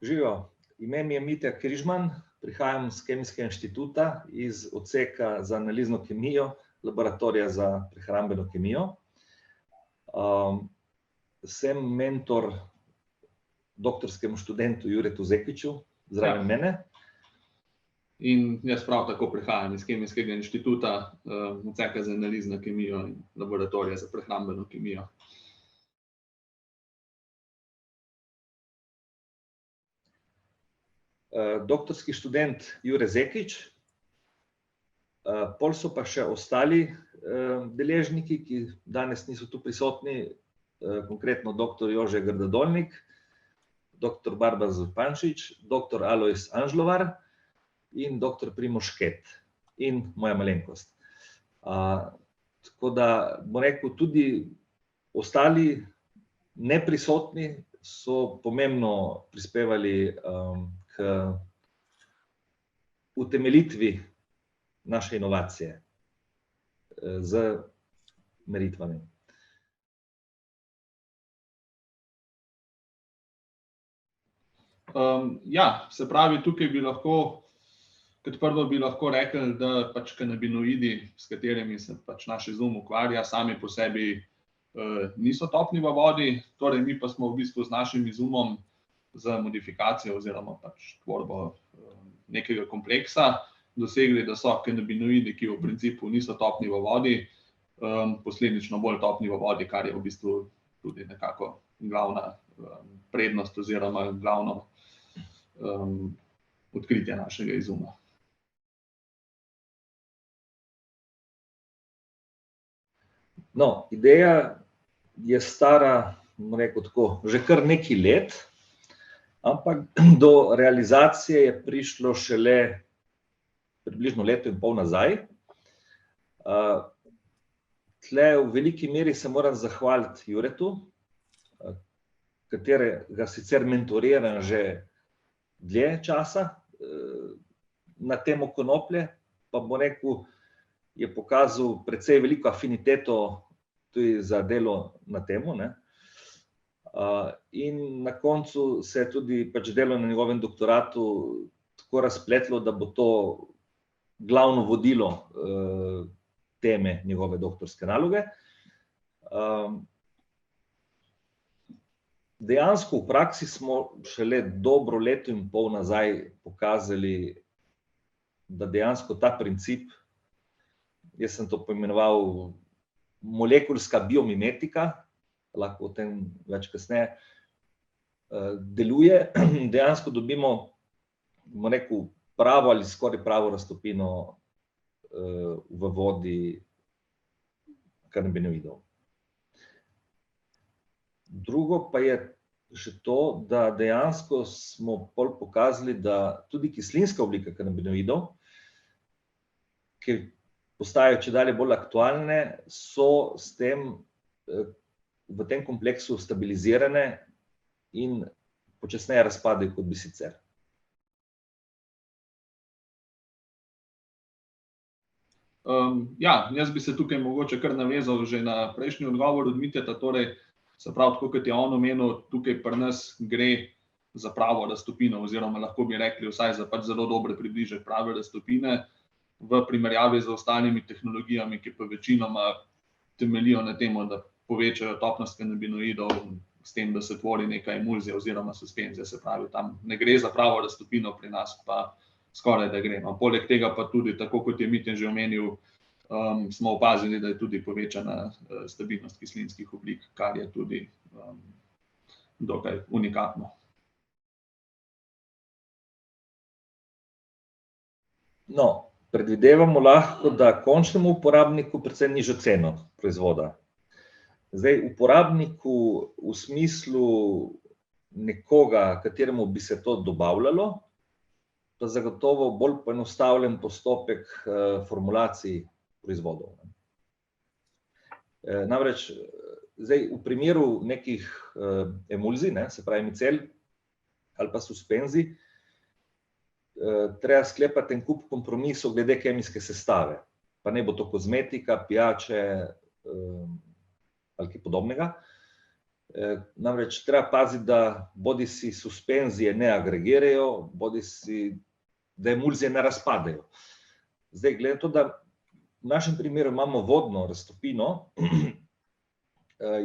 Živijo, ime mi je Mitja Križman, prihajam z Kemijskega inštituta iz odseka za analizno kemijo, laboratorija za prehrambeno kemijo. Sem mentor doktorskemu študentu Juretu Zekiću, zraven mene. In jaz prav tako prihajam iz Kemijskega inštituta, odseka za analizno kemijo in laboratorija za prehrambeno kemijo. Doktorski študent Jure Zekić, pol so pa še ostali deležniki, ki danes niso tu prisotni, konkretno doktor Jože Grdadolnik, doktor Barbara Zupančič, doktor Alojz Anžlovar in doktor Primož Šket in moja malenkost. Tako da, bom rekel, tudi ostali neprisotni so pomembno prispevali k utemeljitvi naše inovacije z meritvami. Ja, se pravi, tukaj bi lahko, kot prvo bi lahko rekli, da pač kanabinoidi, s katerimi se pač naš izum ukvarja, sami po sebi niso topni v vodi, torej mi pa smo v bistvu z našim izumom za modifikacijo oziroma pač tvorbo nekega kompleksa dosegli, da so kanabinoidi, ki v principu niso topni v vodi, posledično bolj topni v vodi, kar je v bistvu tudi nekako glavna prednost oziroma glavno odkritje našega izuma. No, ideja je stara, bom rekel tako, že kar nekaj let, ampak do realizacije je prišlo šele približno leto in pol nazaj. Tule v veliki meri se moram zahvaliti Juretu, katerega sicer mentoriram že dlje časa na temo konoplje, pa bom rekel, je pokazal precej veliko afiniteto tudi za delo na temo, ne. In na koncu se je tudi pač delo na njegovem doktoratu tako razpletlo, da bo to glavno vodilo teme njegove doktorske naloge. Dejansko v praksi smo šele dobro leto in pol nazaj pokazali, da dejansko ta princip, jaz sem to poimenoval molekulska biomimetika, lahko o tem več kasneje, deluje, dejansko dobimo, bom rekel, pravo ali skoraj pravo raztopino v vodi kanabinoidov. Drugo pa je še to, da dejansko smo pol pokazali, da tudi kislinska oblika kanabinoidov, ki postajajo čedalje bolj aktualne, so s tem v tem kompleksu stabilizirane in počasneje razpadejo, kot bi sicer. Ja, jaz bi se tukaj mogoče kar navezal že na prejšnji odgovor od Mitjeta, torej, se pravi, tako kot je on omenil, tukaj pri nas gre za pravo raztopino oziroma lahko bi rekli vsaj za pač zelo dober približek prave raztopine v primerjavi z ostalimi tehnologijami, ki pa večinoma temeljijo na tem, da povečajo topnost kanabinoidov s tem, da se tvori neka emulzija oziroma suspenzija, se pravi, tam ne gre za pravo raztopino, pri nas pa skoraj da gre. Poleg tega pa tudi, tako kot je Mitja že omenil, smo opazili, da je tudi povečana stabilnost kislinskih oblik, kar je tudi dokaj unikatno. No, predvidevamo lahko, da končnemu uporabniku precej nižjo ceno proizvoda. Zdaj, uporabniku v smislu nekoga, kateremu bi se to dobavljalo, pa zagotovo bolj poenostavljen postopek formulacij proizvodov. Namreč, zdaj v primeru nekih emulzij, se pravi micel ali pa suspenzij, treba sklepati en kup kompromisov glede kemijske sestave. Pa naj bo to kozmetika, pijače ali kaj podobnega. Namreč treba paziti, da bodi si suspenzije ne agregirajo, bodi si, da emulzije ne razpadejo. Zdaj, glede na to, da v našem primeru imamo vodno raztopino,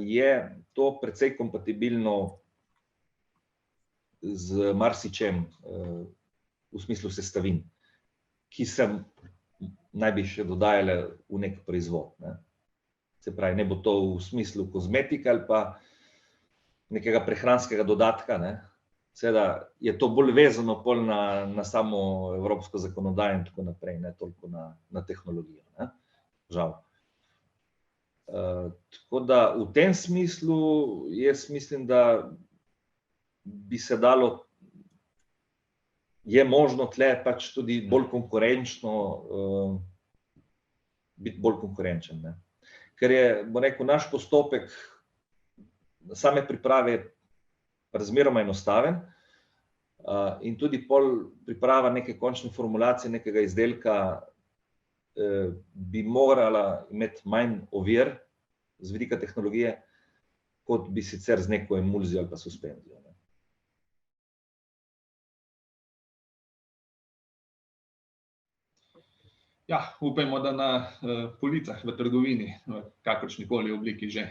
je to precej kompatibilno z marsičem v smislu sestavin, ki se naj bi še dodajale v nek proizvod. Se pravi, ne bo to v smislu kozmetike ali pa nekega prehranskega dodatka. Seveda je to bolj vezano pol na samo evropsko zakonodajo in tako naprej, ne toliko na tehnologijo. Žal. Tako da v tem smislu jaz mislim, da bi se dalo, je možno tle pač tudi bolj konkurenčno, biti bolj konkurenčen. Ker je, bom rekel, naš postopek same priprave razmeroma enostaven in tudi pol priprava neke končne formulacije nekega izdelka bi morala imeti manj ovir z vidika tehnologije, kot bi sicer z neko emulzijo ali pa suspenzijo. Ja, upajmo, da na policah v trgovini, v kakršnikoli obliki že.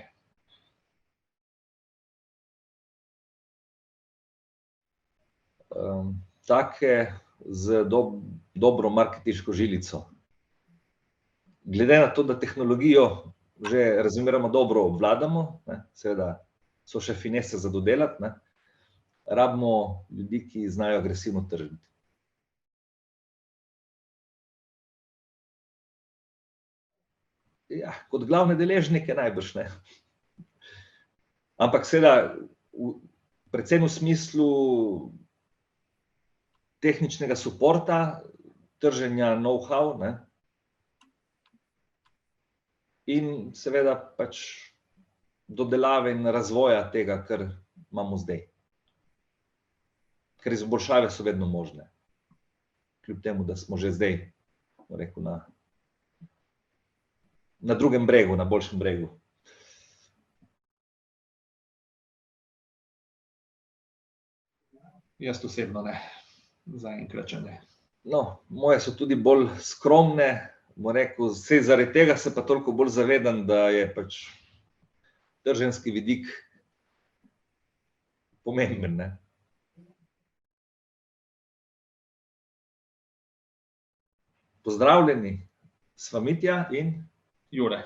Take z dobro marketinško žilico. Glede na to, da tehnologijo že razmeroma dobro obvladamo, seveda so še finese za dodelati, rabimo ljudi, ki znajo agresivno tržiti. Ja, kot glavne deležnike najbrž, ne. Ampak seveda, predvsem v smislu tehničnega suporta, trženja know-how, in seveda pač dodelave in razvoja tega, kar imamo zdaj. Ker izboljšave so vedno možne. Kljub temu, da smo že zdaj, bom rekel, na drugem bregu, na boljšem bregu. Jaz osebno ne, zaenkrat še ne. No, moje so tudi bolj skromne, bom rekel, saj zaradi tega se pa toliko bolj zavedam, da je pač trženjski vidik pomemben, ne. Pozdravljeni, sva Mitja in Jure.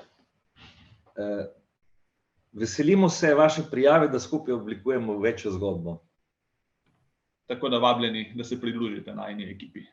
Veselimo se vaše prijave, da skupaj oblikujemo večjo zgodbo. Tako da vabljeni, da se pridružite najini ekipi.